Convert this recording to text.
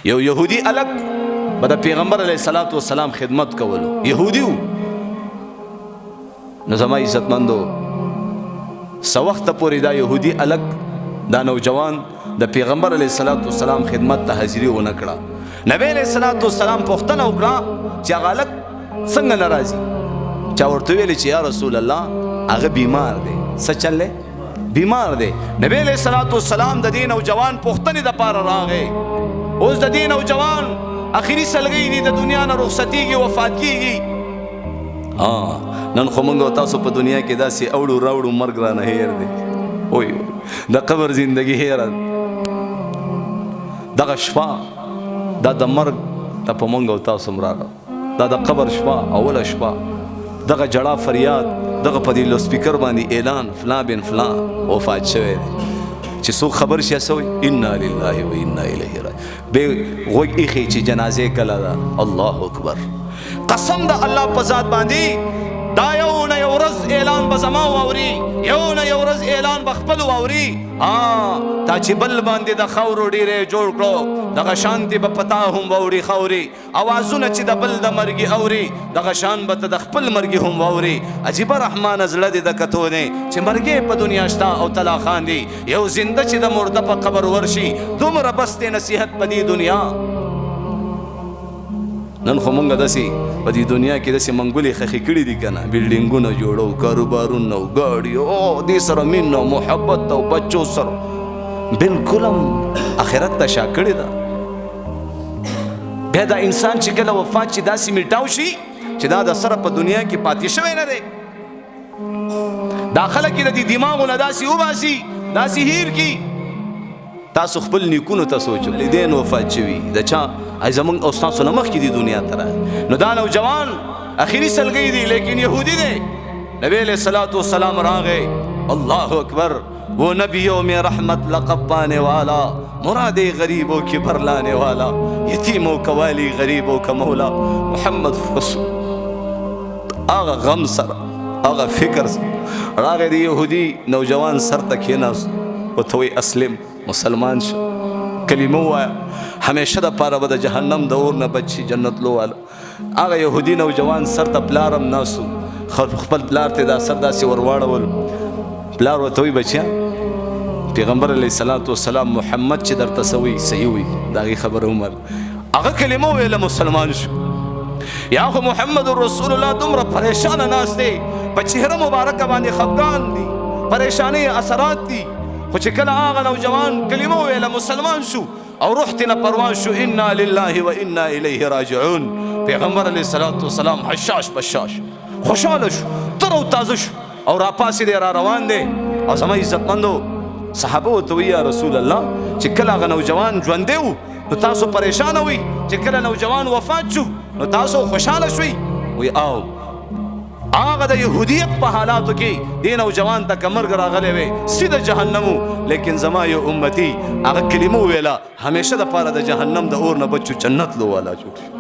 یو یهودی الک به د پیغمبر علیه الصلاۃ والسلام خدمت کولو، یهودی و. نو زما عزتمندو څه وخته پورې دا یهودي الک دا نوجوان د پیغمبر علیه الصلاۃ والسلام خدمت ته حاضري ونه کړه. نبی علیه الصلاۃ والسلام پوښتنه وکړه چې هغه الک څنګه نه راځي؟ چا ورته ویلې چې یا رسول الله هغه بیمار دی. څه چل دی؟ بیمار دی. نبی علیه الصلاۃ والسلام د دې نوجوان پوښتنې دپاره راغی. اوس د دې نوجوان اخري سلګۍ دی، د دنیا نه رخصتېږي، وفات کېږي. نن خو موږ او تاسو په دنیا کې داسې اوړو راوړو مرګ رانه هیر دی. اوی د قبر زندگی هیره دغه شپه دا د مرګ ته په موږ او تاسو راغله. دا د قبر شپه، اوله شپه، دغه جړا فریاد، دغه په دې لوسپیکر باندې اعلان فلان بن فلان وفات شوی دی. چې څوک خبر شي سوی انا لله و انا الیه راجعون به غوږ ایښی چې جنازې کله ده. الله اکبر. قسم د الله په ذات باندې دا یو نه یو ورځ اعلان به زما واوري، یو نه یو ورځ اعلان به خپل واوري. تا چې بل باندې د خاورو ډېرې جوړ کړو دغه شانتې به پتا هم واوري خاوري. اوازونه چې د بل د مرګي اوري دغه شان به ته د خپل مرګي هم واوري. عجیبه رحمانه زړه دې د کتو دی چې مرګې په دنیا شته او تلا خاندي. یو زنده چې د مرده په قبر ورشي دومره بس دی نصیحت په دې دنیا. نن خو مونږ داسې په دې دنیا کې داسې منګولې خښې کړي دي که نه، بلډینګونه جوړو، کاروبارونه او ګاډي او دې سره مینه او محبت او بچو سره بلکل هم آخرت ته شا کړې ده. بیا دا انسان چې کله وفات چې داسې میټاو شي چې دا د سره په دنیا کې پاتې شوی نه دی. دا خلک یې د دې دماغونه داسې وباسي، داسې هیر کي. تاسو خپل نیکونو ته سوچ لیدین وفات شوي د چا ای زمونږ او ستاسو نه مخکې دي دنیا ته راغلی. نو دا نوجوان اخري سلګۍ دی لیکن یهودي دی. نبی علیہ الصلوۃ والسلام راغی. الله اکبر. وہ نبیوں میں رحمت لقب پانے والا، مراد غریبوں کی بھر لانے والا، یتیموں کا والی غریبوں کا مولا محمد رسول. آغا غم سر آغا فکر سر راغی دی یهودي نوجوان سر ته کېناست ورته وی اسلم، مسلمان شو، کلمه ووایه، همیشه د پاره به د جهنم د اور نه بچ شي، جنت لو والا. هغه یهودي نوجوان سر ته پلارم ناستو، خپل پلار ته دا سر داسې ورواړول. پلار ورته وی بچیا پیغمبر علیه الصلاۃ والسلام محمد چې درته څه وی صحیح وی، د هغې خبره ومنه. هغه کلمه وویله مسلمان شو. یا خو محمد رسول الله دومره پریشانه ناست دی، په چهره مبارکه باندې خفګان دي، پریشانۍ اثرات دي. خو چې کله هغه نوجوان کلمه وویله مسلمان شو او روح ترې پروان شو انا لله و انا الیه راجعون. پیغمبر علیه الصلاۃ والسلام حشاش بشاش خوشحاله شو، تر او تازه شو او راپاسې دی را روان دی. او زما عزتمندو صحابه ورته وی یا رسول الله چې کله هغه نوجوان ژوندی و نو تاسو پریشانه وئ، چې کله نوجوان وفات شو نو تاسو خوشحاله شوئ؟ وی او هغه د یهودیت په حالاتو کې دې نوجوان ته که مرګ راغلی وی سیده جهنمو، لیکن زما یو امتي هغه کلمه وویله همیشه دپاره د جهنم د اور نه بچو جنت لو والا جوړ.